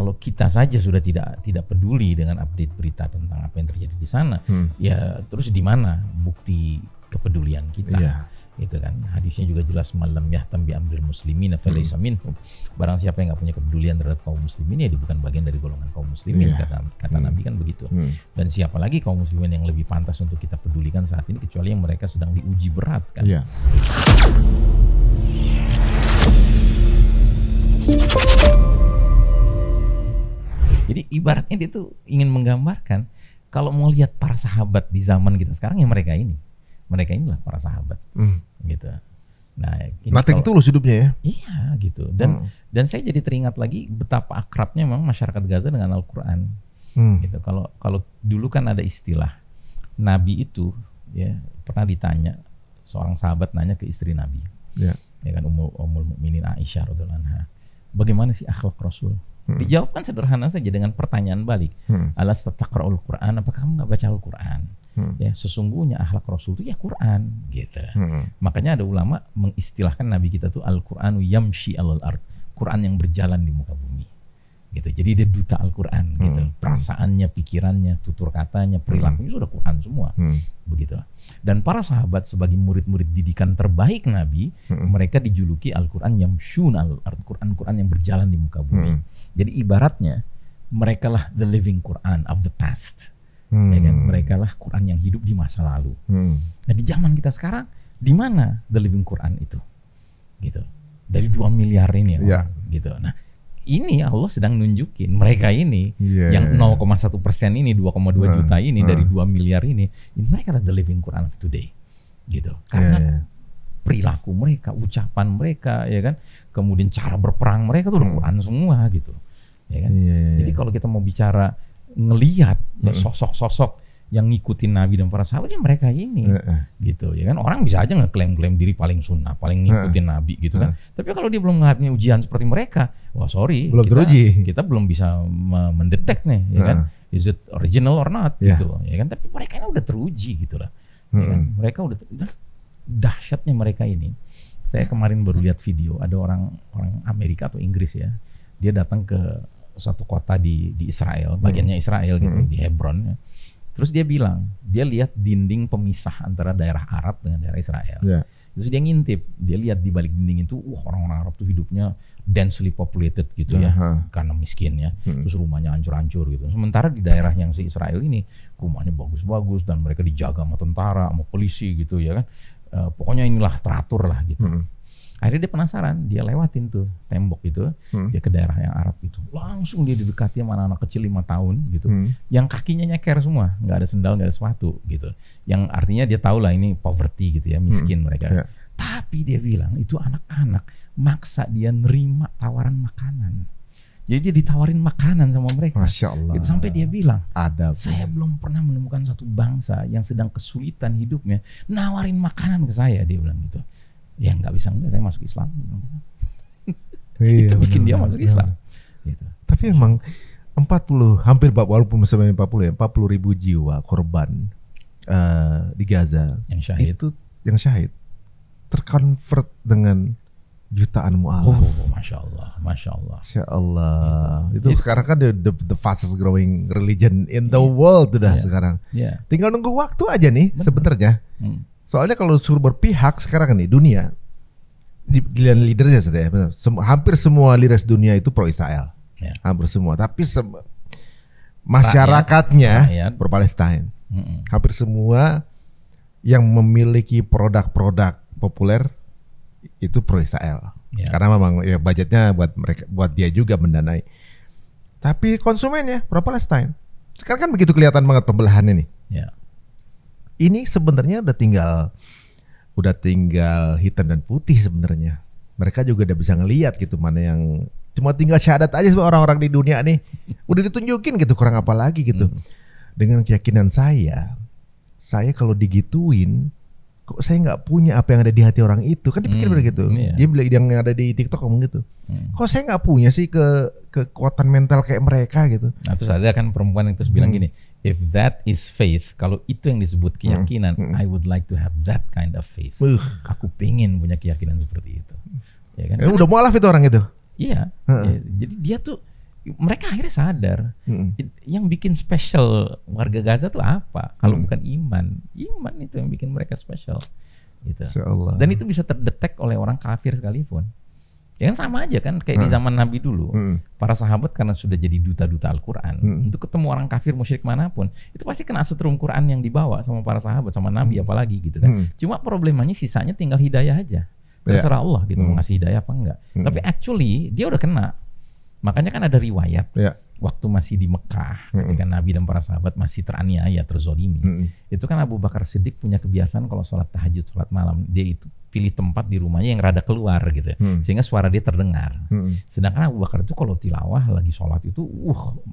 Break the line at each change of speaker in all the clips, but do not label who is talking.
kalau kita saja sudah tidak peduli dengan update berita tentang apa yang terjadi di sana, ya terus di mana bukti kepedulian kita? Gitu kan. Hadisnya juga jelas, malam yahtam bi amril muslimin falaysa minhum. Barang siapa yang enggak punya kepedulian terhadap kaum muslimin, ya dia bukan bagian dari golongan kaum muslimin, kata Nabi kan begitu. Dan siapa lagi kaum muslimin yang lebih pantas untuk kita pedulikan saat ini kecuali yang mereka sedang diuji berat kan. Jadi ibaratnya dia tuh ingin menggambarkan kalau mau lihat para sahabat di zaman kita sekarang, ya mereka inilah para sahabat, gitu. Nah,
nothing tulus hidupnya ya.
Iya, gitu. Dan saya jadi teringat lagi betapa akrabnya memang masyarakat Gaza dengan Al-Quran. Gitu. Kalau dulu kan ada istilah Nabi itu, ya pernah ditanya, seorang sahabat nanya ke istri Nabi, ya kan, Ummul Mukminin Aisyah radhiyallahu anha, bagaimana sih akhlak Rasul? Dijawabkan sederhana saja dengan pertanyaan balik. Alas taqra'ul Quran, apakah kamu nggak baca Al-Quran? Ya, sesungguhnya akhlak Rasul itu ya Quran, gitu. Makanya ada ulama mengistilahkan Nabi kita tuh Al-Quranu yamshi alal ard, Quran yang berjalan di muka bumi, gitu. Jadi dia duta Al-Quran, gitu. Perasaannya, pikirannya, tutur katanya, perilakunya sudah Quran semua, begitu. Dan para sahabat sebagai murid-murid didikan terbaik Nabi, mereka dijuluki Al-Quran yamshun alal ard, Quran yang berjalan di muka bumi. Jadi ibaratnya mereka lah the living Quran of the past. Ya kan? Mereka lah Quran yang hidup di masa lalu. Nah, di zaman kita sekarang, di mana the living Quran itu? Gitu. Dari 2 miliar ini ya, gitu. Nah, ini Allah sedang nunjukin mereka ini yang 0,1% ini, 2,2 juta ini dari 2 miliar ini mereka adalah the living Quran of today, gitu. Karena perilaku mereka, ucapan mereka, ya kan, kemudian cara berperang mereka tuh udah Quran semua, gitu. Ya kan? Jadi kalau kita mau bicara ngelihat ya, sosok-sosok yang ngikutin Nabi dan para sahabat, ya mereka ini, gitu, ya kan. Orang bisa aja ngeklaim-klaim diri paling sunnah, paling ngikutin Nabi, gitu kan. Tapi kalau dia belum menghadapi ujian seperti mereka, wah sorry, kita belum bisa mendetek nih, ya kan, is it original or not, gitu, ya kan. Tapi mereka ini udah teruji, gitu lah, ya kan. Mereka udah dahsyatnya mereka ini. Saya kemarin baru lihat video, ada orang Amerika atau Inggris ya, dia datang ke satu kota di Israel, bagiannya Israel gitu, di Hebron ya. Terus dia bilang, dia lihat dinding pemisah antara daerah Arab dengan daerah Israel. Terus dia ngintip, dia lihat di balik dinding itu, orang-orang Arab tuh hidupnya densely populated gitu ya, karena miskin ya. Terus rumahnya hancur-hancur gitu. Sementara di daerah yang si Israel ini, rumahnya bagus-bagus dan mereka dijaga sama tentara, sama polisi gitu ya kan. Pokoknya inilah teratur lah gitu. Akhirnya dia penasaran, dia lewatin tuh tembok itu, dia ke daerah yang Arab itu, langsung dia didekati sama anak-anak kecil 5 tahun gitu, yang kakinya nyeker semua, nggak ada sendal, nggak ada sepatu gitu, yang artinya dia tahu lah ini poverty gitu ya, miskin mereka. Tapi dia bilang itu anak-anak maksa dia nerima tawaran makanan. Jadi dia ditawarin makanan sama mereka.
Masya Allah.
Gitu, sampai dia bilang, saya belum pernah menemukan satu bangsa yang sedang kesulitan hidupnya nawarin makanan ke saya, dia bilang gitu. Ya nggak bisa, saya masuk Islam. Itu bikin dia masuk Islam. Gitu.
Tapi emang 40, hampir walaupun sampai 40 ya, 40.000 jiwa korban di Gaza
yang syahid.
Itu yang syahid terkonvert dengan jutaan mu'alaf.
Masya Allah, Masya Allah.
Masya Allah. Itu sekarang kan the fastest growing religion in the world udah sekarang. Tinggal nunggu waktu aja nih sebenarnya. Soalnya kalau suruh berpihak sekarang nih dunia, leadernya hampir semua leaders dunia itu pro Israel, hampir semua. Tapi masyarakatnya pro Palestina. Hampir semua yang memiliki produk-produk populer itu pro Israel, karena memang ya budgetnya buat mereka, buat dia juga mendanai. Tapi konsumennya pro Palestina. Sekarang kan begitu kelihatan banget pembelahannya nih. Ini sebenarnya udah tinggal hitam dan putih sebenarnya. Mereka juga udah bisa ngelihat gitu mana yang cuma tinggal syahadat aja sama orang-orang di dunia nih. Udah ditunjukin gitu, kurang apa lagi gitu. Dengan keyakinan saya kalau digituin, kok saya nggak punya apa yang ada di hati orang itu, kan dipikir begitu. Dia bilang yang ada di TikTok ngomong gitu. Kok saya nggak punya sih kekuatan mental kayak mereka gitu.
Nah, terus ada kan perempuan yang terus bilang gini, if that is faith, kalau itu yang disebut keyakinan, I would like to have that kind of faith. Aku pengen punya keyakinan seperti itu. Ya kan?
Udah mualaf itu orang itu.
Iya. Jadi dia tuh Mereka akhirnya sadar yang bikin spesial warga Gaza tuh apa? Kalau bukan iman itu yang bikin mereka spesial. Gitu. Dan itu bisa terdetek oleh orang kafir sekalipun. Ya kan sama aja kan kayak di zaman Nabi dulu. Para sahabat karena sudah jadi duta-duta Al-Quran, untuk ketemu orang kafir musyrik manapun, itu pasti kena setrum Quran yang dibawa sama para sahabat, sama Nabi apalagi gitu kan. Cuma problemanya sisanya tinggal hidayah aja. Terserah Allah gitu mau ngasih hidayah apa enggak. Tapi actually dia udah kena. Makanya kan ada riwayat waktu masih di Mekah ketika Nabi dan para sahabat masih teraniaya, terzolimi. Itu kan Abu Bakar Siddiq punya kebiasaan kalau sholat tahajud, sholat malam, dia itu pilih tempat di rumahnya yang rada keluar gitu, sehingga suara dia terdengar. Sedangkan Abu Bakar itu kalau tilawah lagi sholat itu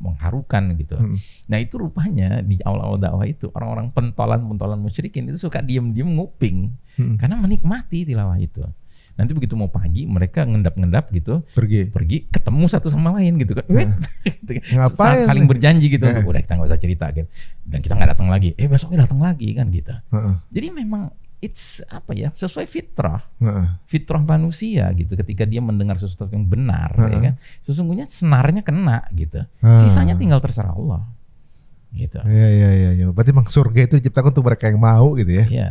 mengharukan gitu. Nah itu rupanya di awal-awal dakwah itu orang-orang pentolan musyrikin itu suka diem-diem nguping karena menikmati tilawah itu. Nanti begitu mau pagi mereka ngendap-ngendap gitu, pergi ketemu satu sama lain gitu kan.
Ngapain?
Saling berjanji gitu untuk udah kita nggak usah cerita gitu. Dan kita nggak datang lagi. Besoknya datang lagi kan gitu. Jadi memang it's apa ya, sesuai fitrah manusia gitu. Ketika dia mendengar sesuatu yang benar, ya kan, sesungguhnya senarnya kena gitu. Sisanya tinggal terserah Allah. Gitu.
Iya. Berarti memang surga itu diciptakan untuk mereka yang mau gitu ya.
Iya,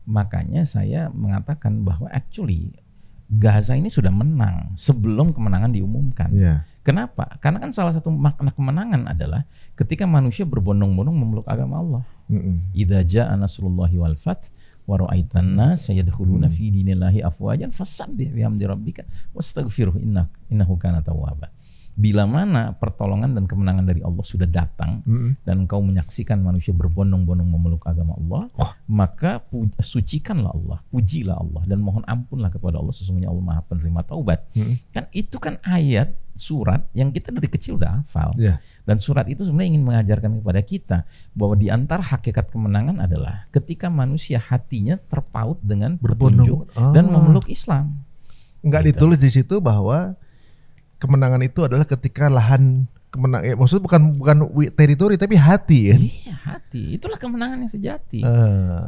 makanya saya mengatakan bahwa actually Gaza ini sudah menang sebelum kemenangan diumumkan. Kenapa? Karena kan salah satu makna kemenangan adalah ketika manusia berbondong-bondong memeluk agama Allah. Idza jaa nasrullahi wal fath wa ra'aitan nas yadkhuluna fi dinillahi afwajan fasabbih bihamdi rabbika wastaghfirhu innahu kana tawwaba. Bila mana pertolongan dan kemenangan dari Allah sudah datang dan engkau menyaksikan manusia berbondong-bondong memeluk agama Allah, maka sucikanlah Allah, pujilah Allah dan mohon ampunlah kepada Allah, sesungguhnya Allah Maha Penerima Taubat. Kan itu kan ayat surat yang kita dari kecil udah hafal. Dan surat itu sebenarnya ingin mengajarkan kepada kita bahwa di antara hakikat kemenangan adalah ketika manusia hatinya terpaut dengan petunjuk dan memeluk Islam.
Enggak gitu. Ditulis di situ bahwa kemenangan itu adalah ketika lahan kemenangan, maksudnya bukan teritori tapi hati ya.
Iya, hati. Itulah kemenangan yang sejati.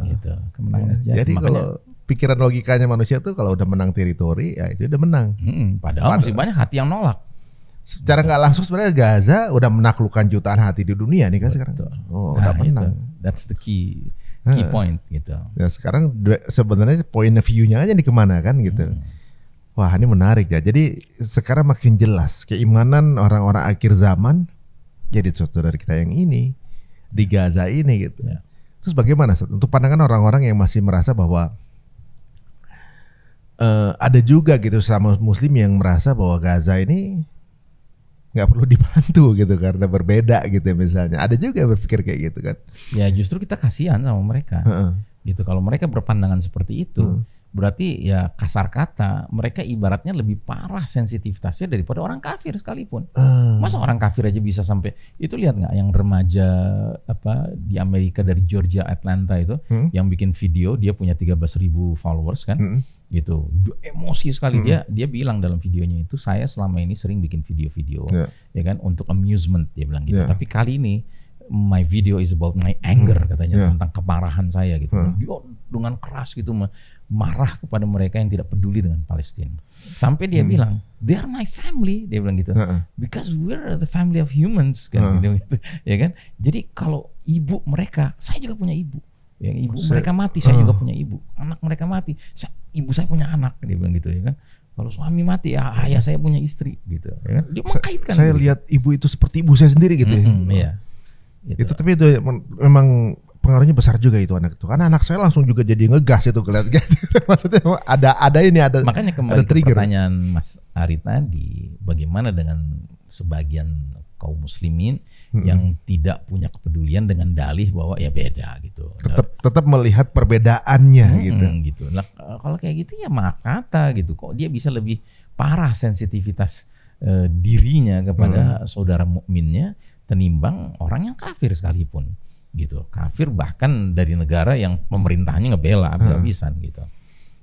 Gitu. Kemenangan yang sejati.
Jadi makanya, kalau pikiran logikanya manusia tuh kalau udah menang teritori ya itu udah menang.
Padahal masih banyak hati yang nolak.
Secara nggak langsung sebenarnya Gaza udah menaklukkan jutaan hati di dunia nih kan sekarang. Udah menang.
That's the key point gitu.
Ya sekarang sebenarnya point of view-nya aja nih kemana kan gitu. Wah ini menarik ya. Jadi sekarang makin jelas keimanan orang-orang akhir zaman jadi saudara kita yang ini di Gaza ini gitu. Terus bagaimana untuk pandangan orang-orang yang masih merasa bahwa ada juga gitu sama Muslim yang merasa bahwa Gaza ini nggak perlu dibantu gitu karena berbeda gitu misalnya. Ada juga yang berpikir kayak gitu kan.
Ya justru kita kasihan sama mereka. Gitu kalau mereka berpandangan seperti itu. Berarti ya kasar kata mereka ibaratnya lebih parah sensitivitasnya daripada orang kafir sekalipun. Masa orang kafir aja bisa sampai itu, lihat nggak yang remaja di Amerika dari Georgia Atlanta itu yang bikin video, dia punya 13.000 followers kan, gitu. Emosi sekali dia bilang dalam videonya itu, saya selama ini sering bikin video-video ya kan untuk amusement dia bilang gitu. Tapi kali ini my video is about my anger katanya, tentang kemarahan saya gitu. Dia dengan keras gitu marah kepada mereka yang tidak peduli dengan Palestina. Sampai dia bilang, they are my family, dia bilang gitu. Because we're the family of humans kan gitu. Ya kan? Jadi kalau ibu mereka, saya juga punya ibu. Ya, ibu mereka mati, saya juga punya ibu. Anak mereka mati, ibu saya punya anak, dia bilang gitu ya kan. Kalau suami mati, ya ayah saya punya istri gitu. Ya kan? Dia mengkaitkan.
Saya lihat ibu itu seperti ibu saya sendiri gitu.
Iya. Gitu.
Itu tapi itu memang pengaruhnya besar juga itu anak itu. Karena anak saya langsung juga jadi ngegas itu kelihatan. Maksudnya ada
makanya kembali ke pertanyaan Mas Ari tadi, bagaimana dengan sebagian kaum muslimin yang tidak punya kepedulian dengan dalih bahwa ya beda gitu.
Tetap melihat perbedaannya
gitu. Nah, kalau kayak gitu ya maaf kata gitu. Kok dia bisa lebih parah sensitivitas dirinya kepada saudara mukminnya tenimbang orang yang kafir sekalipun gitu. Kafir bahkan dari negara yang pemerintahnya ngebela habis-habisan gitu.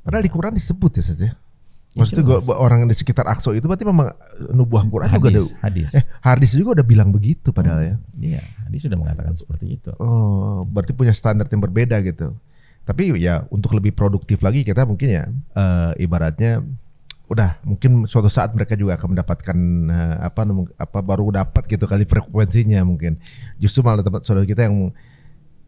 Padahal di Quran disebut ya saja. Maksudnya orang di sekitar Aqsa itu berarti memang nubuah Quran juga ada. Hadis juga udah bilang begitu padahal ya.
Iya, hadis sudah mengatakan seperti itu.
Oh, berarti punya standar yang berbeda gitu. Tapi ya untuk lebih produktif lagi kita mungkin ya ibaratnya udah mungkin suatu saat mereka juga akan mendapatkan baru dapat gitu kali frekuensinya mungkin. Justru malah tempat saudara kita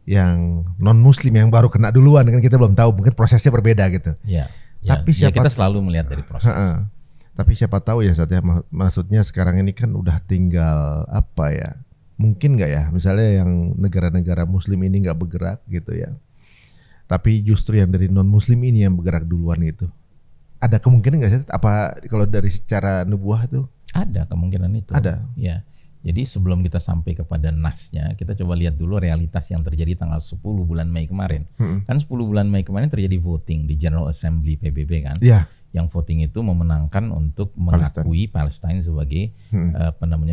yang non muslim yang baru kena duluan kan kita belum tahu, mungkin prosesnya berbeda gitu.
Ya. Tapi kita selalu melihat dari proses.
Tapi siapa tahu ya maksudnya sekarang ini kan udah tinggal mungkin nggak ya misalnya yang negara-negara muslim ini nggak bergerak gitu ya. Tapi justru yang dari non muslim ini yang bergerak duluan gitu. Ada kemungkinan nggak sih? Apa kalau dari secara nubuah itu?
Ada kemungkinan itu.
Ada.
Ya. Jadi sebelum kita sampai kepada nasnya, kita coba lihat dulu realitas yang terjadi tanggal 10 bulan Mei kemarin. Kan 10 bulan Mei kemarin terjadi voting di General Assembly PBB kan.
Iya.
Yang voting itu memenangkan untuk mengakui Palestine sebagai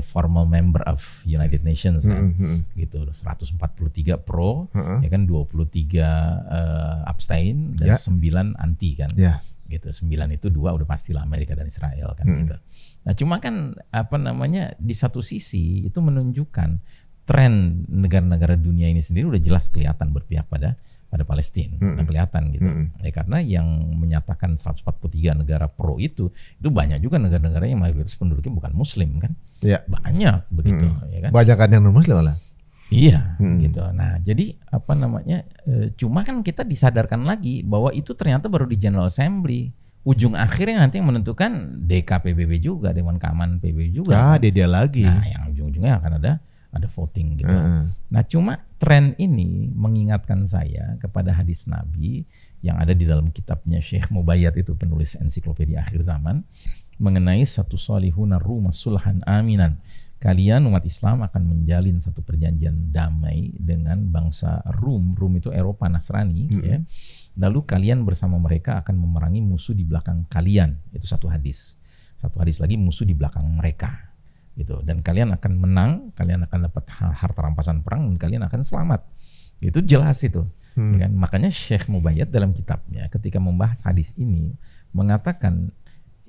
formal member of United Nations kan. Gitu. 143 pro, ya kan 23 abstain dan 9 anti kan.
Yeah.
Gitu. 9 itu 2 udah pastilah Amerika dan Israel kan gitu. Nah, cuma kan di satu sisi itu menunjukkan tren negara-negara dunia ini sendiri udah jelas kelihatan berpihak pada Palestina, kelihatan gitu. Ya, karena yang menyatakan 143 negara pro itu banyak juga negara-negara yang mayoritas penduduknya bukan muslim kan.
Ya.
Banyak begitu ya kan.
Banyak kan yang non muslim malah.
Iya, gitu. Nah, jadi cuma kan kita disadarkan lagi bahwa itu ternyata baru di General Assembly. Ujung akhirnya nanti yang menentukan DKPBB juga, Dewan Keamanan PBB juga.
Dia lagi.
Nah, yang ujung-ujungnya akan ada voting gitu. Nah, cuma tren ini mengingatkan saya kepada hadis Nabi yang ada di dalam kitabnya Syekh Mubayyad itu penulis ensiklopedia akhir zaman mengenai satu salihuna rumah sulhan aminan. Kalian umat Islam akan menjalin satu perjanjian damai dengan bangsa Rum. Rum itu Eropa Nasrani ya. Lalu kalian bersama mereka akan memerangi musuh di belakang kalian. Itu satu hadis. Satu hadis lagi musuh di belakang mereka. Gitu. Dan kalian akan menang, kalian akan dapat harta rampasan perang dan kalian akan selamat. Itu jelas itu. Ya kan? Makanya Syekh Mubayyad dalam kitabnya ketika membahas hadis ini mengatakan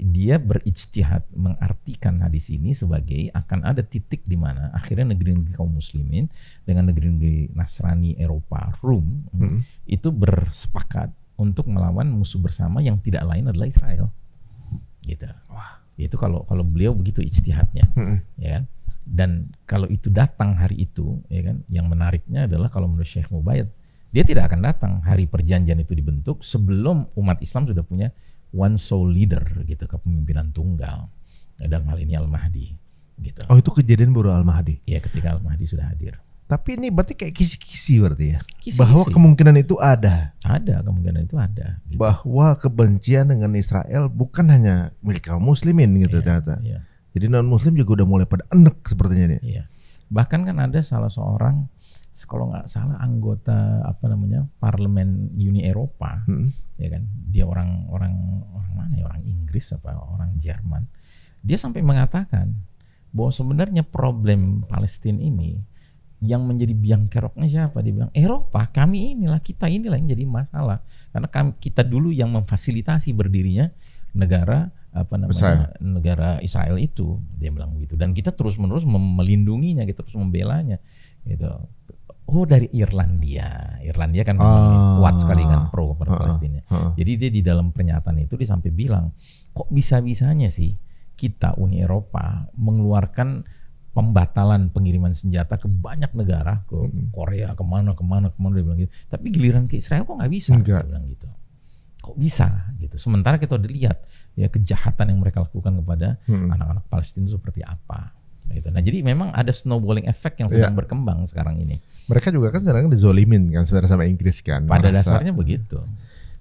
dia berijtihad mengartikan hadis ini sebagai akan ada titik di mana akhirnya negeri-negeri kaum muslimin dengan negeri-negeri Nasrani Eropa Rum itu bersepakat untuk melawan musuh bersama yang tidak lain adalah Israel. Gitu. Wah, itu kalau beliau begitu ijtihadnya, ya kan? Dan kalau itu datang hari itu, ya kan? Yang menariknya adalah kalau menurut Syekh Mubayyad, dia tidak akan datang hari perjanjian itu dibentuk sebelum umat Islam sudah punya one soul leader gitu, kepemimpinan tunggal. Dalam hal ini Al-Mahdi gitu.
Oh, itu kejadian baru Al-Mahdi.
Iya, ketika Al-Mahdi sudah hadir.
Tapi ini berarti kayak kisi-kisi berarti ya. Bahwa kemungkinan itu ada.
Ada, kemungkinan itu ada gitu.
Bahwa kebencian dengan Israel bukan hanya milik kaum muslimin gitu ternyata. Iya. Jadi non muslim juga udah mulai pada enek sepertinya nih.
Iya. Bahkan kan ada salah seorang, kalau nggak salah anggota parlemen Uni Eropa, ya kan, dia orang mana ya, orang Inggris apa orang Jerman, dia sampai mengatakan bahwa sebenarnya problem Palestina ini yang menjadi biang keroknya siapa? Dia bilang Eropa, kita inilah yang jadi masalah karena kita dulu yang memfasilitasi berdirinya negara negara Israel itu, dia bilang begitu, dan kita terus menerus melindunginya, kita terus membelanya gitu. Oh, dari Irlandia kan kuat sekali kan pro kepada Palestina. Jadi dia di dalam pernyataan itu dia sampai bilang, kok bisa-bisanya sih kita Uni Eropa mengeluarkan pembatalan pengiriman senjata ke banyak negara, ke Korea, kemana dia bilang gitu. Tapi giliran ke Israel kok nggak bisa? Dia bilang gitu. Kok bisa gitu? Sementara kita udah lihat ya kejahatan yang mereka lakukan kepada anak-anak Palestina seperti apa. Gitu. Nah, jadi memang ada snowballing effect yang sedang berkembang sekarang ini.
Mereka juga kan sekarang dizolimin kan saudara sama Inggris kan.
Pada dasarnya begitu.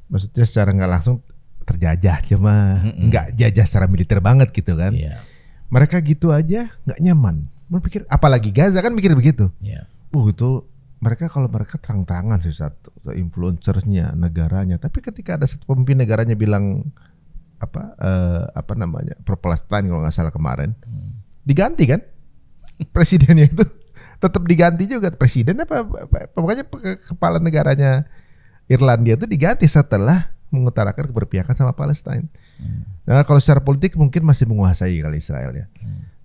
Maksudnya secara nggak langsung terjajah, cuma nggak jajah secara militer banget gitu kan.
Iya.
Mereka gitu aja nggak nyaman. Berpikir apalagi Gaza kan mikir begitu.
Iya.
Itu mereka terang-terangan sih satu influencernya negaranya. Tapi ketika ada satu pemimpin negaranya bilang pro Palestina kalau nggak salah kemarin. Diganti kan presidennya itu tetap diganti juga presiden pokoknya kepala negaranya Irlandia itu diganti setelah mengutarakan keberpihakan sama Palestina. Nah, kalau secara politik mungkin masih menguasai kali Israel ya.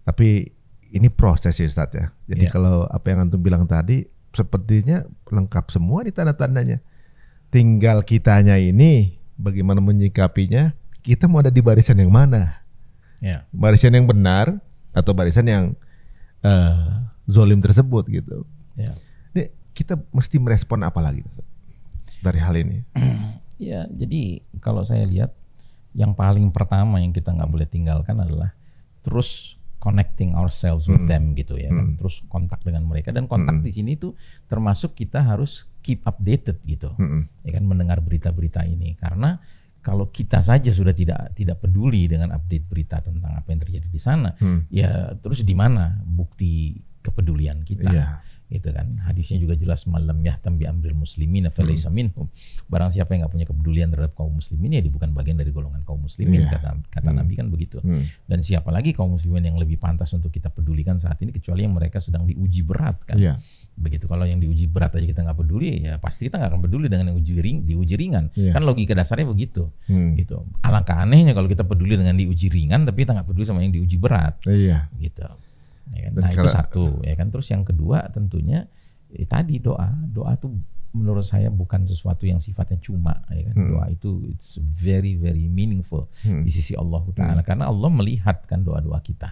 Tapi ini proses ya Ustaz ya. Jadi kalau apa yang antum bilang tadi sepertinya lengkap semua di tanda-tandanya. Tinggal kitanya ini bagaimana menyikapinya. kita mau ada di barisan yang mana? Barisan yang benar atau barisan yang zolim tersebut gitu. Ini kita mesti merespon apa lagi dari hal ini?
Ya, jadi kalau saya lihat yang paling pertama yang kita nggak boleh tinggalkan adalah terus connecting ourselves with them gitu ya kan, terus kontak dengan mereka, dan kontak di sini tuh termasuk kita harus keep updated gitu, ya kan, mendengar berita-berita ini, karena kalau kita saja sudah tidak peduli dengan update berita tentang apa yang terjadi di sana, ya terus di mana bukti kepedulian kita? Gitu kan, hadisnya juga jelas, malam yahtam bi amril muslimin falaysa minhum. Barang siapa yang nggak punya kepedulian terhadap kaum muslimin, ya dia bukan bagian dari golongan kaum muslimin, kata Nabi kan begitu. Dan siapa lagi kaum muslimin yang lebih pantas untuk kita pedulikan saat ini kecuali yang mereka sedang diuji berat kan. Begitu, kalau yang diuji berat aja kita nggak peduli, ya pasti kita nggak akan peduli dengan yang diuji ringan. Kan logika dasarnya begitu. Gitu. Alangkah anehnya kalau kita peduli dengan diuji ringan tapi kita nggak peduli sama yang diuji berat. Gitu. Ya kan? Nah itu satu, ya kan. Terus yang kedua tentunya tadi doa tuh menurut saya bukan sesuatu yang sifatnya cuma, ya kan. Doa itu it's very very meaningful di sisi Allah Ta'ala, karena Allah melihat kan doa-doa kita,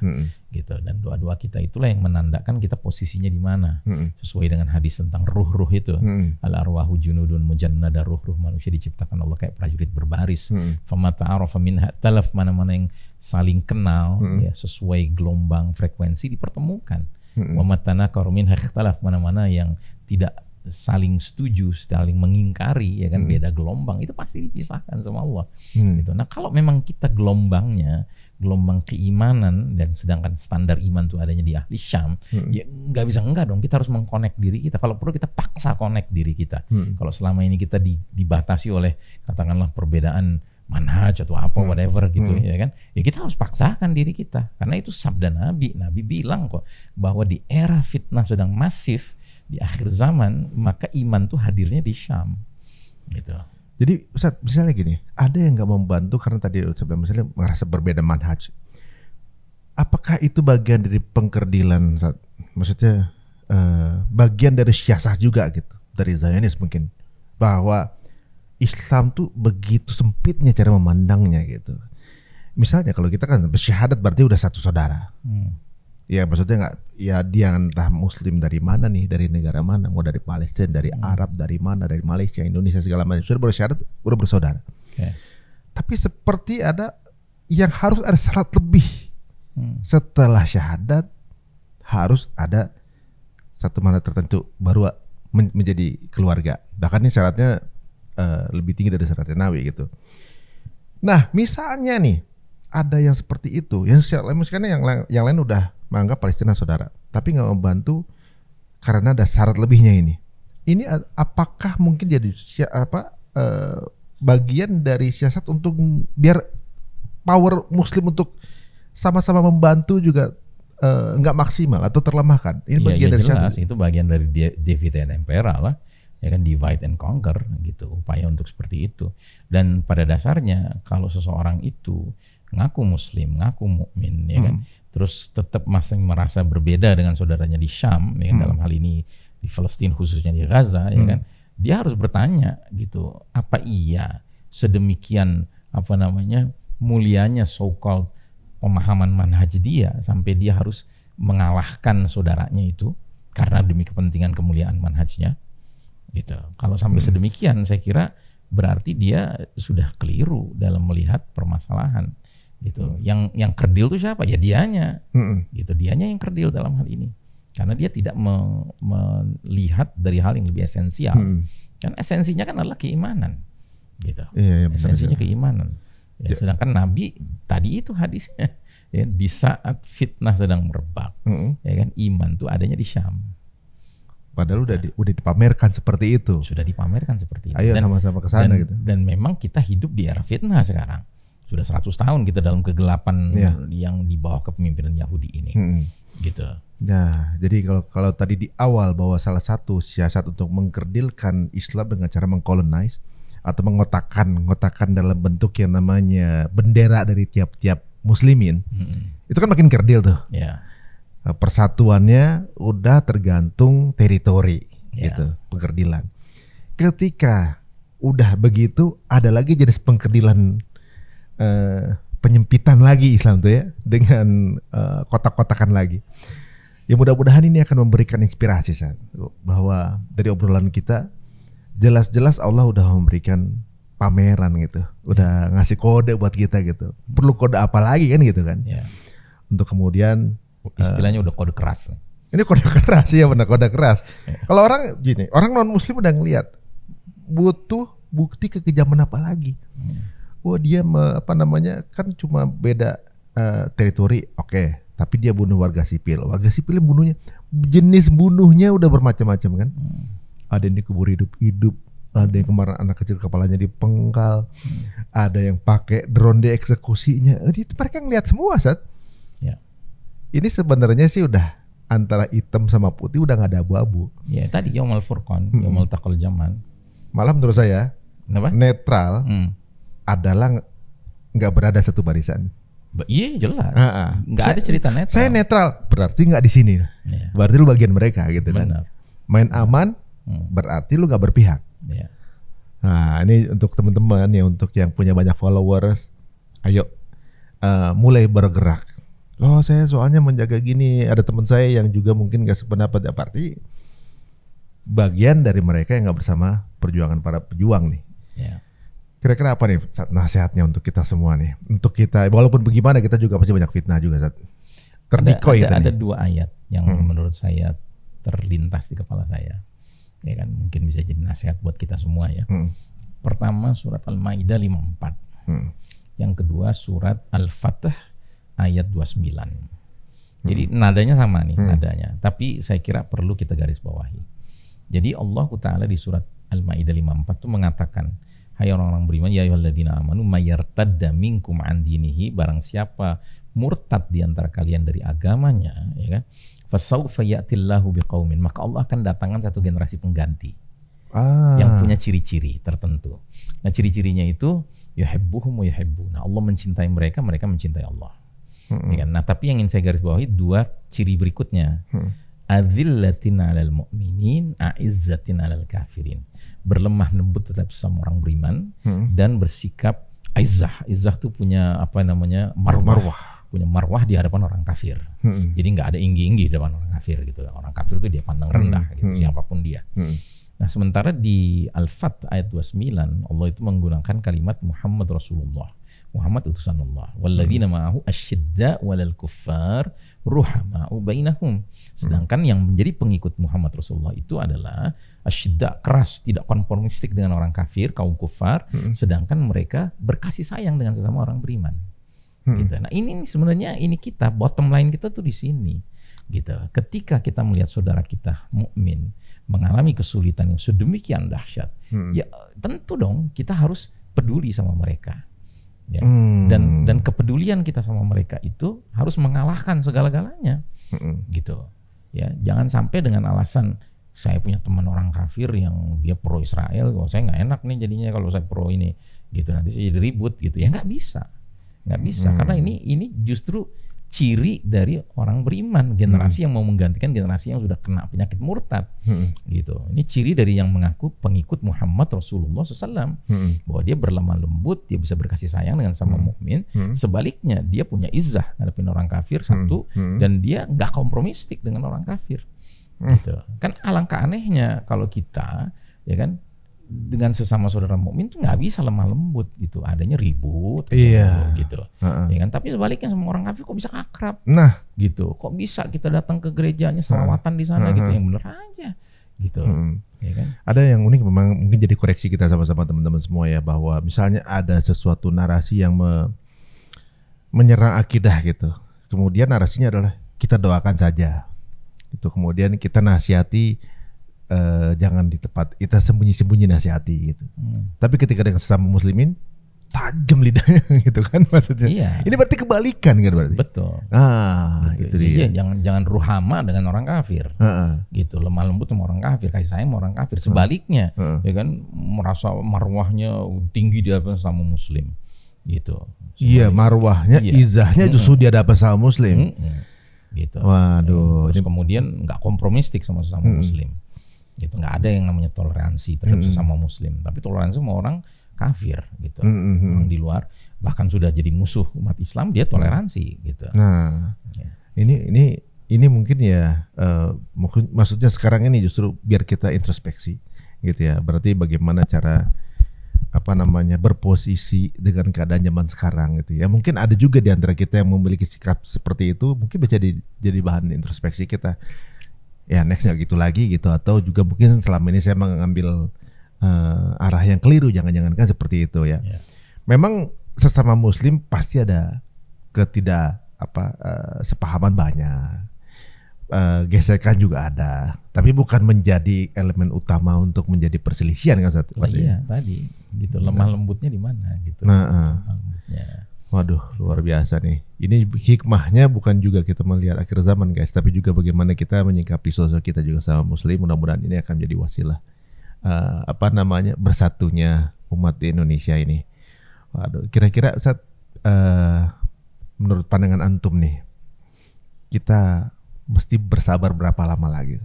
gitu, dan doa-doa kita itulah yang menandakan kita posisinya di mana, sesuai dengan hadis tentang ruh-ruh itu, al arwahu junudun mujannada, ruh-ruh manusia diciptakan Allah kayak prajurit berbaris, fama ta'arafa minha talaf, mana-mana yang saling kenal ya sesuai gelombang frekuensi dipertemukan, wa matanakaru minha ikhtalaf, mana-mana yang tidak saling setuju, saling mengingkari, ya kan, beda gelombang, itu pasti dipisahkan sama Allah. Gitu. Nah kalau memang kita gelombangnya gelombang keimanan, dan sedangkan standar iman itu adanya di ahli Syam, ya nggak bisa enggak dong, kita harus mengkonek diri kita. Kalau perlu kita paksa konek diri kita. Kalau selama ini kita dibatasi oleh katakanlah perbedaan manhaj atau apa whatever gitu, ya kan, ya kita harus paksakan diri kita, karena itu sabda Nabi bilang kok bahwa di era fitnah sedang masif di akhir zaman, maka iman tuh hadirnya di Syam, gitu.
Jadi Ustaz, misalnya gini, ada yang nggak membantu karena tadi misalnya merasa berbeda manhaj, apakah itu bagian dari pengkerdilan, Ustaz? Maksudnya bagian dari siasah juga gitu, dari Zionis mungkin, bahwa Islam tuh begitu sempitnya cara memandangnya gitu. Misalnya kalau kita kan bersyahadat berarti udah satu saudara. Ya maksudnya nggak, ya dia entah muslim dari mana nih, dari negara mana, mau dari Palestina, dari Arab, dari mana, dari Malaysia, Indonesia, segala macam, sudah bersyahadat, udah bersaudara. Tapi seperti ada yang harus ada syarat lebih. Setelah syahadat harus ada satu mana tertentu baru menjadi keluarga. Bahkan ini syaratnya lebih tinggi dari syaratnya Nabi gitu. Nah misalnya nih ada yang seperti itu, yang yang lain udah menganggap Palestina saudara, tapi nggak membantu karena ada syarat lebihnya ini. Ini apakah mungkin jadi bagian dari siasat untuk biar power Muslim untuk sama-sama membantu juga nggak maksimal atau terlemahkan? Ini bagian dari
jelas, itu bagian dari divide and impera lah, ya kan, divide and conquer gitu, upaya untuk seperti itu. Dan pada dasarnya kalau seseorang itu ngaku Muslim, ngaku mukmin, ya kan, terus tetap masih merasa berbeda dengan saudaranya di Syam, ya kan, dalam hal ini di Palestina khususnya di Gaza, ya kan, dia harus bertanya gitu, apa iya sedemikian mulianya so-called pemahaman manhaj dia sampai dia harus mengalahkan saudaranya itu karena demi kepentingan kemuliaan manhajnya gitu. Kalau sampai sedemikian, saya kira berarti dia sudah keliru dalam melihat permasalahan gitu. Yang kerdil itu siapa? Ya dianya. Gitu, dianya yang kerdil dalam hal ini. Karena dia tidak melihat dari hal yang lebih esensial. Kan esensinya kan adalah keimanan. Gitu. Esensinya keimanan. Ya, sedangkan Nabi tadi itu hadisnya, ya, di saat fitnah sedang merebak, ya kan, iman tuh adanya di Syam.
Padahal udah dipamerkan seperti itu.
Sudah dipamerkan seperti itu.
Ayo sama-sama ke sana gitu.
Dan memang kita hidup di era fitnah sekarang. Sudah 100 tahun kita dalam kegelapan yang di bawah kepemimpinan Yahudi ini. Gitu.
Nah, jadi kalau tadi di awal bahwa salah satu siasat untuk mengkerdilkan Islam dengan cara mengkolonize atau mengotakkan dalam bentuk yang namanya bendera dari tiap-tiap muslimin, itu kan makin kerdil tuh. Persatuannya udah tergantung teritori, gitu, pengkerdilan. Ketika udah begitu, ada lagi jenis pengkerdilan penyempitan lagi Islam tuh ya, dengan kotak-kotakan lagi. Ya mudah-mudahan ini akan memberikan inspirasi Ustaz, bahwa dari obrolan kita jelas-jelas Allah udah memberikan pameran gitu, udah ngasih kode buat kita gitu. Perlu kode apa lagi kan gitu kan? Ya. Untuk kemudian
istilahnya udah kode keras.
Ini kode keras ya, benar kode keras. Ya. Kalau orang gini, orang non Muslim udah ngelihat, butuh bukti kekejaman apa lagi? Oh dia kan cuma beda teritori, oke. Tapi dia bunuh warga sipil. Warga sipil yang bunuhnya, jenis bunuhnya udah bermacam-macam kan. Ada yang dikubur hidup-hidup, ada yang kemarin anak kecil kepalanya dipenggal, ada yang pakai drone dieksekusinya. Mereka ngeliat semua Ustaz. Ya. Ini sebenarnya sih udah antara hitam sama putih, udah nggak ada abu-abu.
Ya tadi Yaumul Furqan, Yaumul Taqal Jaman.
Malah menurut saya netral adalah nggak berada satu barisan.
Iya jelas. Nggak ada cerita netral.
Saya netral berarti nggak di sini. Ya. Berarti lu bagian mereka gitu. Benar. Kan. Main aman berarti lu nggak berpihak. Ya. Nah ini untuk teman-teman ya, untuk yang punya banyak followers, ayo mulai bergerak. Oh saya soalnya menjaga gini, ada teman saya yang juga mungkin nggak sependapat, ya berarti bagian dari mereka yang nggak bersama perjuangan para pejuang nih. Ya. Kira-kira apa nih nasihatnya untuk kita semua nih? Untuk kita, walaupun bagaimana kita juga pasti banyak fitnah juga Ustaz.
Ada dua ayat yang menurut saya terlintas di kepala saya. Ya kan, mungkin bisa jadi nasihat buat kita semua ya. Pertama surat Al-Maidah 54. Yang kedua surat Al-Fatah ayat 29. Jadi nadanya sama nih nadanya. Tapi saya kira perlu kita garis bawahi. Jadi Allah Ta'ala di surat Al-Maidah 54 itu mengatakan, hai orang-orang beriman, ya ayyuhalladzina amanu mayartadda minkum an dinihi, barang siapa murtad di antara kalian dari agamanya, ya kan? Fasawfa ya'tillahu biqaumin, maka Allah akan datangkan satu generasi pengganti yang punya ciri-ciri tertentu. Nah, ciri-cirinya itu yuhibbuhum wa yuhibbuna. Allah mencintai mereka, mereka mencintai Allah. Ya kan? Nah, tapi yang ingin saya garis bawahi dua ciri berikutnya. Adzillatin 'alal mu'minin, a'izzatin 'alal kafirin. Berlemah lembut tetap sama orang beriman dan bersikap izzah. Izzah tuh punya marwah. Punya marwah di hadapan orang kafir. Jadi nggak ada inggi-inggi di hadapan orang kafir gitu. Orang kafir itu dia pandang rendah gitu, siapapun dia. Nah, sementara di Al-Fat ayat 29 Allah itu menggunakan kalimat Muhammad Rasulullah. Muhammad utusan Allah. Walladzina ma'ahu asyidda 'alal kuffar ruhama'u bainahum. Sedangkan yang menjadi pengikut Muhammad Rasulullah itu adalah asyidda, keras, tidak konformistik dengan orang kafir, kaum kufar, sedangkan mereka berkasih sayang dengan sesama orang beriman. Gitu. Nah, ini sebenarnya kita bottom line kita tuh di sini. Gitu. Ketika kita melihat saudara kita mukmin mengalami kesulitan yang sedemikian dahsyat, ya tentu dong kita harus peduli sama mereka. Ya. Dan kepedulian kita sama mereka itu harus mengalahkan segala-galanya, gitu. Ya, jangan sampai dengan alasan saya punya teman orang kafir yang dia pro Israel, saya nggak enak nih jadinya kalau saya pro ini, gitu, nanti saya jadi ribut, gitu. Ya nggak bisa, karena ini justru ciri dari orang beriman, generasi yang mau menggantikan generasi yang sudah kena penyakit murtad, gitu. Ini ciri dari yang mengaku pengikut Muhammad Rasulullah SAW, bahwa dia berlemah lembut, dia bisa berkasih sayang dengan sama mukmin. Sebaliknya dia punya izzah ngadepin orang kafir satu, dan dia nggak kompromistik dengan orang kafir, gitu. Kan alangkah anehnya kalau kita, ya kan, dengan sesama saudara mukmin tuh nggak bisa lemah lembut gitu, adanya ribut, gitu, ya kan. Tapi sebaliknya sama orang kafir kok bisa akrab, gitu. Kok bisa kita datang ke gerejanya, salawatan di sana, gitu, yang bener aja, gitu, ya kan.
Ada yang unik memang, mungkin jadi koreksi kita sama-sama teman-teman semua ya, bahwa misalnya ada sesuatu narasi yang menyerang akidah gitu, kemudian narasinya adalah kita doakan saja, gitu. Kemudian kita nasihati, jangan di tempat kita sembunyi-sembunyi nasihati gitu. Tapi ketika dengan sesama muslimin tajam lidahnya gitu kan maksudnya. Iya. Ini berarti kebalikan kan berarti.
Betul.
Itu dia.
Jangan ruhama dengan orang kafir. Gitu, lemah lembut sama orang kafir, kasih sayang sama orang kafir. Sebaliknya, ya kan, merasa marwahnya tinggi di hadapan sama muslim. Gitu.
Iya, marwahnya, izahnya justru di hadapan sama muslim.
Gitu.
Waduh.
Terus kemudian nggak kompromistik sama sesama muslim. Gitu, nggak ada yang namanya toleransi terhadap sesama muslim, tapi toleransi sama orang kafir gitu. Orang di luar bahkan sudah jadi musuh umat Islam, dia toleransi gitu.
Nah, ini mungkin ya maksudnya sekarang ini justru biar kita introspeksi gitu ya. Berarti bagaimana cara berposisi dengan keadaan zaman sekarang gitu ya. Mungkin ada juga di antara kita yang memiliki sikap seperti itu, mungkin bisa jadi bahan introspeksi kita. Ya next nggak gitu lagi gitu, atau juga mungkin selama ini saya mengambil arah yang keliru, jangan-jangan kan seperti itu ya. Memang sesama muslim pasti ada sepahaman banyak, gesekan juga ada, tapi bukan menjadi elemen utama untuk menjadi perselisihan kan saat
tadi gitu. Lemah lembutnya di mana gitu.
Waduh, luar biasa nih. Ini hikmahnya bukan juga kita melihat akhir zaman guys, tapi juga bagaimana kita menyikapi sosok kita juga sama muslim. Mudah-mudahan ini akan menjadi wasilah bersatunya umat di Indonesia ini. Waduh, kira-kira Ustaz, menurut pandangan antum nih, kita mesti bersabar berapa lama lagi?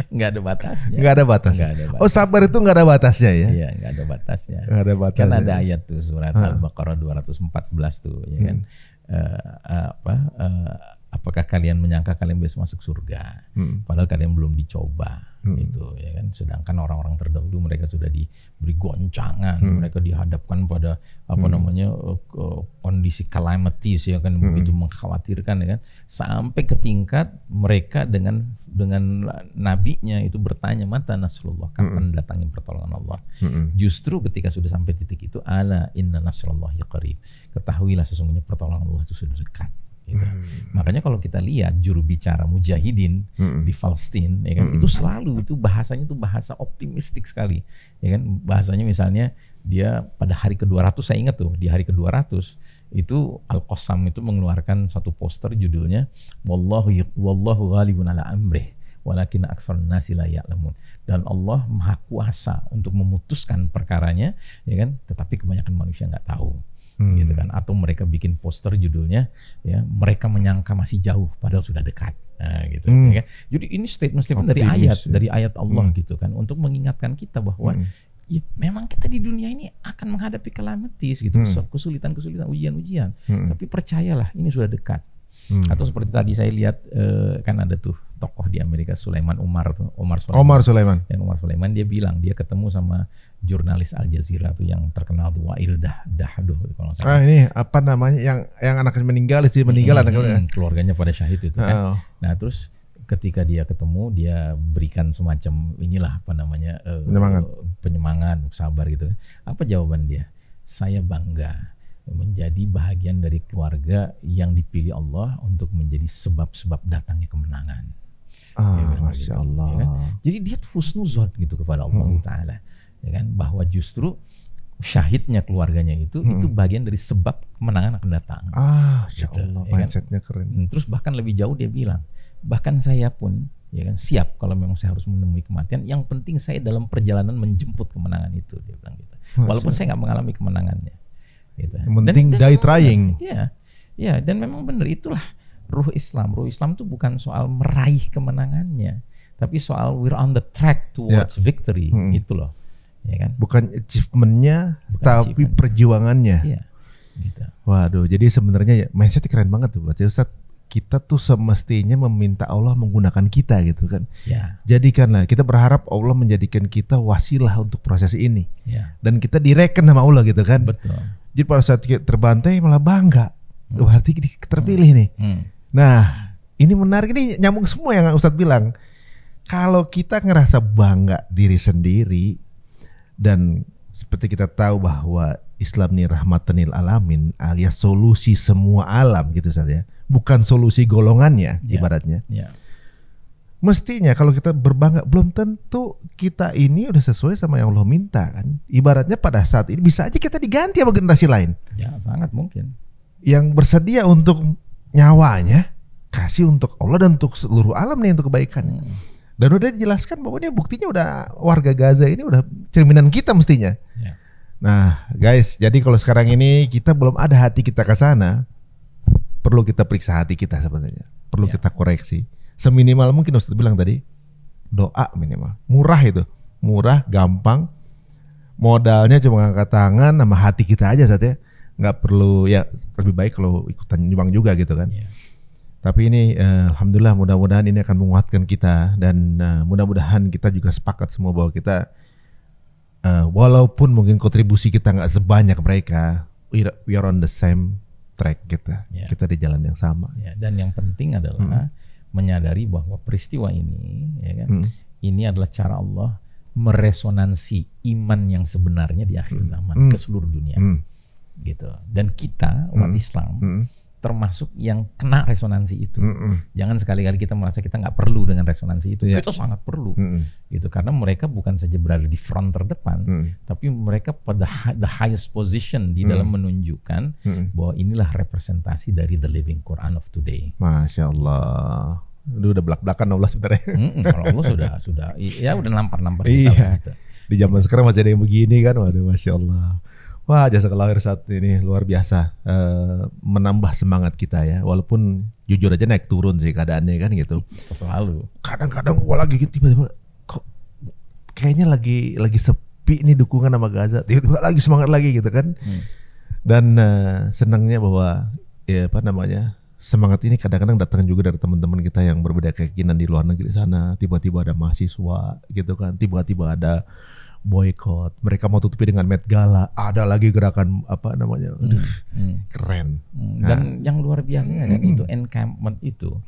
Nggak ada batasnya.
Nggak ada batasnya. Oh, sabar itu nggak ada batasnya ya?
Iya, nggak ada batasnya.
Nggak ada batasnya.
Kan ada ayat tuh surat Al-Baqarah 214 tuh, ya kan? Apakah kalian menyangka kalian bisa masuk surga, padahal kalian belum dicoba, gitu ya kan? Sedangkan orang-orang terdahulu mereka sudah diberi goncangan, mereka dihadapkan pada kondisi calamities ya kan, begitu mengkhawatirkan ya kan, sampai ke tingkat mereka dengan nabinya itu bertanya, mata nasrullah, kapan datangnya pertolongan Allah. Justru ketika sudah sampai titik itu, ala inna nasrullahi qarib, ketahuilah sesungguhnya pertolongan Allah itu sudah dekat. Gitu. Makanya kalau kita lihat juru bicara mujahidin di Palestina, ya kan, itu selalu bahasanya bahasa optimistik sekali, ya kan. Bahasanya misalnya dia pada hari ke-200, saya ingat tuh di hari ke-200 itu Al-Qassam itu mengeluarkan satu poster judulnya wallahu ghalibun ala amrih walakin aktsarun nasi la ya'lamun, dan Allah maha kuasa untuk memutuskan perkaranya, ya kan, tetapi kebanyakan manusia nggak tahu. Gitu kan. Atau mereka bikin poster judulnya ya mereka menyangka masih jauh padahal sudah dekat, gitu ya kan? Jadi ini statement dari ayat Allah gitu kan, untuk mengingatkan kita bahwa ya memang kita di dunia ini akan menghadapi calamities gitu, kesulitan ujian, tapi percayalah ini sudah dekat. Atau seperti tadi saya lihat kan ada tuh tokoh di Amerika, Omar Sulaiman. Dan Omar Sulaiman dia bilang dia ketemu sama jurnalis Al Jazeera tuh yang terkenal tuh Wail Dahdoh kalau nggak salah.
Ini apa namanya yang anaknya meninggal anaknya.
Keluarganya pada syahid itu kan. Nah terus ketika dia ketemu, dia berikan semacam penyemangat, sabar gitu. Apa jawaban dia? Saya bangga menjadi bahagian dari keluarga yang dipilih Allah untuk menjadi sebab-sebab datangnya kemenangan.
Masya Allah.
Ya kan? Jadi dia tuh husnuzon gitu kepada Allah Ta'ala, ya kan? Bahwa justru syahidnya keluarganya itu bagian dari sebab kemenangan akan datang.
Masya Allah, ya mindsetnya kan? Keren.
Terus bahkan lebih jauh dia bilang, bahkan saya pun ya kan siap kalau memang saya harus menemui kematian. Yang penting saya dalam perjalanan menjemput kemenangan itu, dia bilang gitu. Walaupun saya nggak mengalami kemenangannya. Gitu.
Yang penting die trying.
Ya, dan memang benar itulah ruh Islam. Ruh Islam itu bukan soal meraih kemenangannya, tapi soal we're on the track towards victory. Itu loh, ya kan? Bukan
achievementnya, tapi perjuangannya.
Iya, gitu.
Waduh, jadi sebenarnya ya mindsetnya keren banget tuh, berarti Ustaz. Kita tuh semestinya meminta Allah menggunakan kita gitu kan.
Ya.
Jadikanlah, kita berharap Allah menjadikan kita wasilah untuk proses ini.
Ya.
Dan kita direken sama Allah gitu kan.
Betul.
Jadi pada saat kita terbantai malah bangga. Berarti terpilih nih. Nah, ini menarik, ini nyambung semua yang Ustadz bilang. Kalau kita ngerasa bangga diri sendiri, dan seperti kita tahu bahwa Islam ini rahmatan lil alamin, alias solusi semua alam gitu Ustadz ya. Bukan solusi golongannya ibaratnya. Mestinya kalau kita berbangga, belum tentu kita ini udah sesuai sama yang Allah minta kan. Ibaratnya pada saat ini bisa aja kita diganti sama generasi lain.
Ya, sangat mungkin.
Yang bersedia untuk nyawanya kasih untuk Allah dan untuk seluruh alam nih, untuk kebaikan. Dan udah dijelaskan bahwa ini buktinya udah warga Gaza ini udah cerminan kita mestinya.
Ya.
Nah, guys, jadi kalau sekarang ini kita belum ada hati kita ke sana, perlu kita periksa hati kita sebenarnya. Perlu kita koreksi. Seminimal mungkin Ustaz bilang tadi, doa minimal. Murah itu. Murah, gampang, modalnya cuma angkat tangan sama hati kita aja saatnya, nggak perlu ya, lebih baik kalau ikutan nyumbang juga gitu kan. Tapi ini alhamdulillah, mudah-mudahan ini akan menguatkan kita, dan mudah-mudahan kita juga sepakat semua bahwa kita walaupun mungkin kontribusi kita nggak sebanyak mereka, we are on the same track kita. Kita di jalan yang sama.
Dan yang penting adalah menyadari bahwa peristiwa ini, ya kan, ini adalah cara Allah meresonansi iman yang sebenarnya di akhir zaman ke seluruh dunia, gitu. Dan kita umat Islam termasuk yang kena resonansi itu. Jangan sekali-kali kita merasa kita nggak perlu dengan resonansi itu. Kita sangat perlu, gitu. Karena mereka bukan saja berada di front terdepan, tapi mereka pada the highest position di dalam menunjukkan bahwa inilah representasi dari the living Quran of today.
Masya Allah. Udah belak-belakan Allah sebenarnya.
Kalau Allah sudah ya udah nampar-nampar kita. Gitu.
Di zaman sekarang masih ada yang begini kan, waduh, Masya Allah. Wah, Jazakallah khair saat ini luar biasa, menambah semangat kita ya. Walaupun jujur aja naik turun sih keadaannya kan gitu.
Selalu.
Kadang-kadang gua lagi tiba-tiba kok kayaknya lagi sepi nih dukungan sama Gaza. Tiba-tiba lagi semangat lagi gitu kan. Dan senangnya bahwa ya apa namanya, semangat ini kadang-kadang datang juga dari teman-teman kita yang berbeda keyakinan di luar negeri sana. Tiba-tiba ada mahasiswa gitu kan, tiba-tiba ada boykot, mereka mau tutupi dengan Met Gala, ada lagi gerakan apa namanya, keren.
Dan yang luar biasa kan itu encampment itu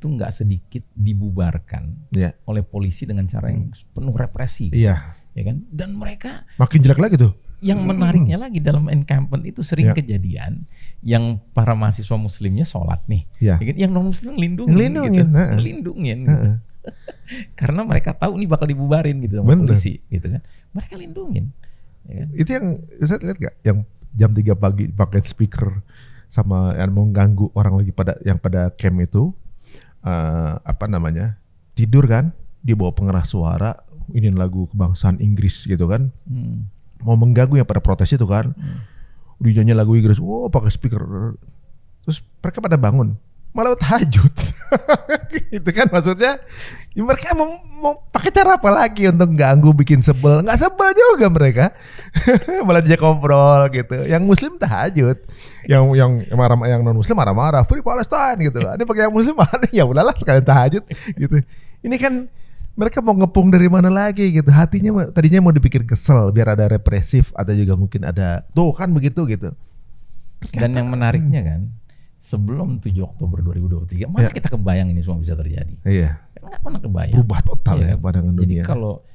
nggak sedikit dibubarkan oleh polisi dengan cara yang penuh represi, ya kan? Dan mereka
makin jelek lagi tuh.
Yang menariknya lagi dalam encampment itu sering kejadian yang para mahasiswa muslimnya sholat nih, yang non muslim ngelindungin, gitu. Karena mereka tahu nih bakal dibubarin gitu sama polisi, gitu kan. Mereka lindungin. Ya kan?
Itu yang saya lihat nggak, yang jam 3 pagi pakai speaker sama yang mau ganggu orang lagi pada camp itu, apa namanya, tidur kan, dia bawa pengeras suara, ini lagu kebangsaan Inggris gitu kan. Mau mengganggu yang pada protes itu kan, nyanyi lagu Inggris, pakai speaker, terus mereka pada bangun, malah tahajud, gitu kan maksudnya. Ya mereka mau pakai cara apa lagi untuk ganggu, bikin sebel? Nggak sebel juga mereka, malah dia ngobrol gitu. Yang Muslim tahajud, yang non Muslim marah-marah, Free Palestine gitu. Ini pakai yang Muslim, ya udahlah sekalian tahajud gitu. Ini kan mereka mau ngepung dari mana lagi gitu. Hatinya tadinya mau dipikir kesel biar ada represif, atau juga mungkin ada tuh kan begitu gitu.
Dan yang menariknya kan, sebelum 7 Oktober 2023 mana kita kebayang ini semua bisa terjadi.
Iya.
Nggak pernah kebayang.
Berubah total ya pandangan dunia.
Jadi kalau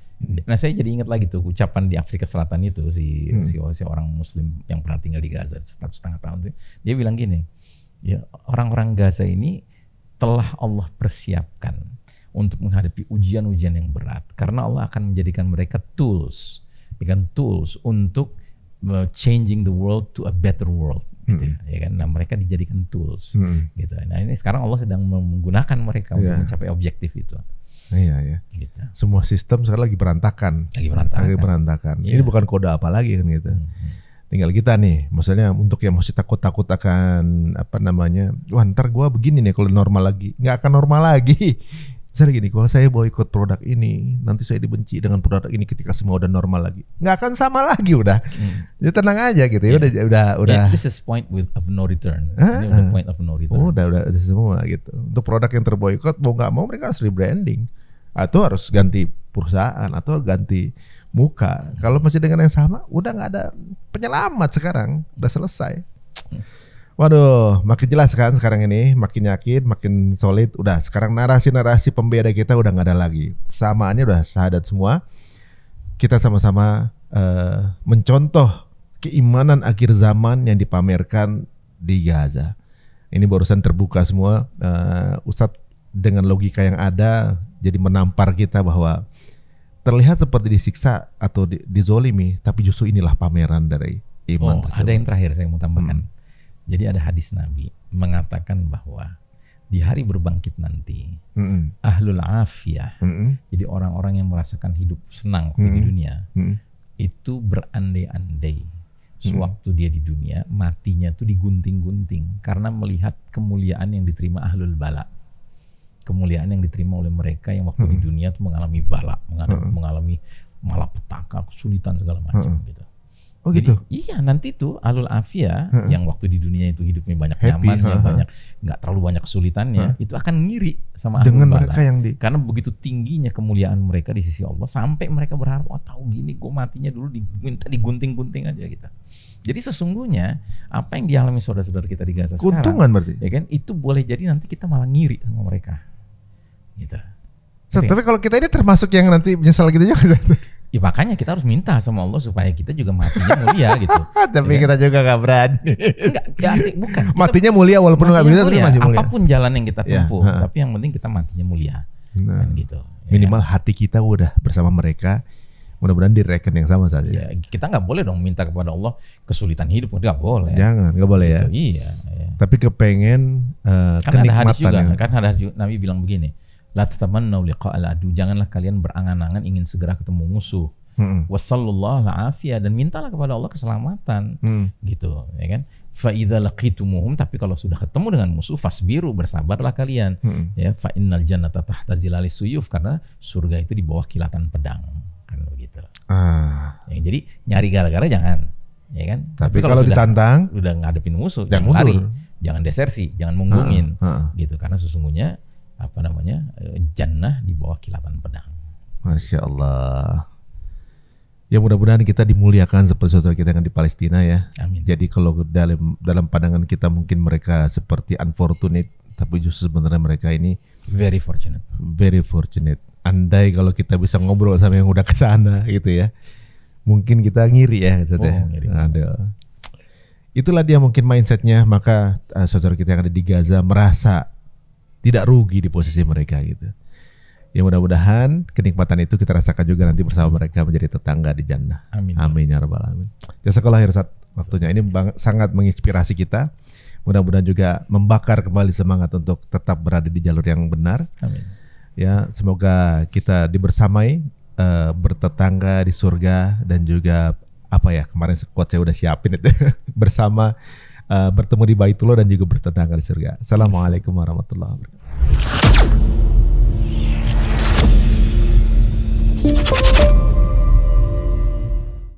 saya jadi ingat lagi tuh ucapan di Afrika Selatan itu si orang Muslim yang pernah tinggal di Gaza 1,5 tahun tuh, dia bilang gini, ya orang-orang Gaza ini telah Allah persiapkan untuk menghadapi ujian-ujian yang berat, karena Allah akan menjadikan mereka tools untuk changing the world to a better world. Gitu ya kan. Nah, mereka dijadikan tools gitu. Nah, ini sekarang Allah sedang menggunakan mereka untuk mencapai objektif itu.
Iya. Gitu. Semua sistem sekarang lagi berantakan. Ini bukan kode apa lagi kan gitu. Tinggal kita nih, maksudnya untuk yang masih takut-takut akan apa namanya, wah ntar gua begini nih kalau normal lagi, nggak akan normal lagi. Misalnya gini, kalau saya boikot produk ini, nanti saya dibenci dengan produk ini ketika semua udah normal lagi. Nggak akan sama lagi udah. Ya tenang aja gitu ya, udah.
Yeah, this is point of no return. Ini udah point of no return.
Udah semua gitu. Untuk produk yang terboikot, mau nggak mau mereka harus rebranding, atau harus ganti perusahaan, atau ganti muka. Kalau masih dengan yang sama, udah nggak ada penyelamat sekarang, udah selesai. Waduh, makin jelas kan sekarang ini, makin yakin, makin solid. Udah sekarang narasi-narasi pembeda kita udah nggak ada lagi. Samaannya udah syahadat semua. Kita sama-sama mencontoh keimanan akhir zaman yang dipamerkan di Gaza. Ini barusan terbuka semua. Ustadz dengan logika yang ada jadi menampar kita bahwa terlihat seperti disiksa atau dizolimi, tapi justru inilah pameran dari iman.
Ada yang terakhir saya mau tambahkan. Jadi ada hadis Nabi mengatakan bahwa di hari berbangkit nanti ahlul afiyah, jadi orang-orang yang merasakan hidup senang di dunia, itu berandai-andai sewaktu dia di dunia matinya tuh digunting-gunting karena melihat kemuliaan yang diterima ahlul bala, kemuliaan yang diterima oleh mereka yang waktu di dunia tuh mengalami bala, mengalami malapetaka, kesulitan segala macam gitu.
Oh gitu.
Jadi, iya, nanti tuh alul afia yang waktu di dunia itu hidupnya banyak nyamannya, banyak nggak terlalu banyak kesulitannya, itu akan ngiri sama
dengan
ahlul
mereka
bala.
yang
Karena begitu tingginya kemuliaan mereka di sisi Allah sampai mereka berharap, oh tahu gini gue matinya dulu minta digunting-gunting aja gitu. Jadi sesungguhnya apa yang dialami saudara-saudara kita di Gaza
keuntungan
sekarang,
berarti.
ya kan, itu boleh jadi nanti kita malah ngiri sama mereka. Gitu.
Tapi kalau kita ini termasuk yang nanti menyesal gitu juga.
Ya makanya kita harus minta sama Allah supaya kita juga matinya mulia gitu.
Tapi
ya,
kita juga gak berani.
Enggak, ya bukan.
Matinya mulia walaupun nggak bisa tapi masih mulia.
Apapun jalan yang kita tempuh, tapi yang penting kita matinya mulia. Kan gitu.
Minimal hati kita udah bersama mereka. Mudah-mudahan di rekening yang sama saja.
Ya, kita nggak boleh dong minta kepada Allah kesulitan hidup, nggak boleh.
Jangan, nggak boleh gitu,
ya. Iya.
Tapi kepengen
kan ada hadis juga, kan ada Nabi bilang begini. La tatamannu liqa'al adu, janganlah kalian berangan-angan ingin segera ketemu musuh. Wassallallahu al-afiyah, dan mintalah kepada Allah keselamatan. Gitu, ya kan? Fa idza laqitumuhum, tapi kalau sudah ketemu dengan musuh fasbiru, bersabarlah kalian. Ya, fa innal jannata tahta zilalis suyuf, karena surga itu di bawah kilatan pedang. Kan begitu. Ya, jadi nyari gara-gara jangan, ya kan?
Tapi kalau ditantang,
udah ngadepin musuh,
jangan
lari, jangan desersi, jangan munggungin. Gitu, karena sesungguhnya jannah di bawah kilatan pedang.
Masya Allah. Ya mudah-mudahan kita dimuliakan seperti saudara kita yang di Palestina ya.
Amin.
Jadi kalau dalam pandangan kita mungkin mereka seperti unfortunate, tapi justru sebenarnya mereka ini
very fortunate.
Very fortunate. Andai kalau kita bisa ngobrol sama yang udah ke sana gitu ya, mungkin kita ngiri ya.
Ngiri.
Aduh. Itulah dia mungkin mindsetnya. Maka saudara kita yang ada di Gaza merasa tidak rugi di posisi mereka gitu. Ya mudah-mudahan kenikmatan itu kita rasakan juga nanti bersama mereka menjadi tetangga di jannah.
Amin.
Amin ya rabbal alamin. Jazakallah khair Ustaz waktunya. Ini sangat menginspirasi kita. Mudah-mudahan juga membakar kembali semangat untuk tetap berada di jalur yang benar.
Amin.
Ya, semoga kita dibersamai bertetangga di surga, dan juga kemarin sekuat saya udah siapin itu bersama bertemu di Baitullah dan juga bertetangga di surga. Assalamualaikum warahmatullahi wabarakatuh.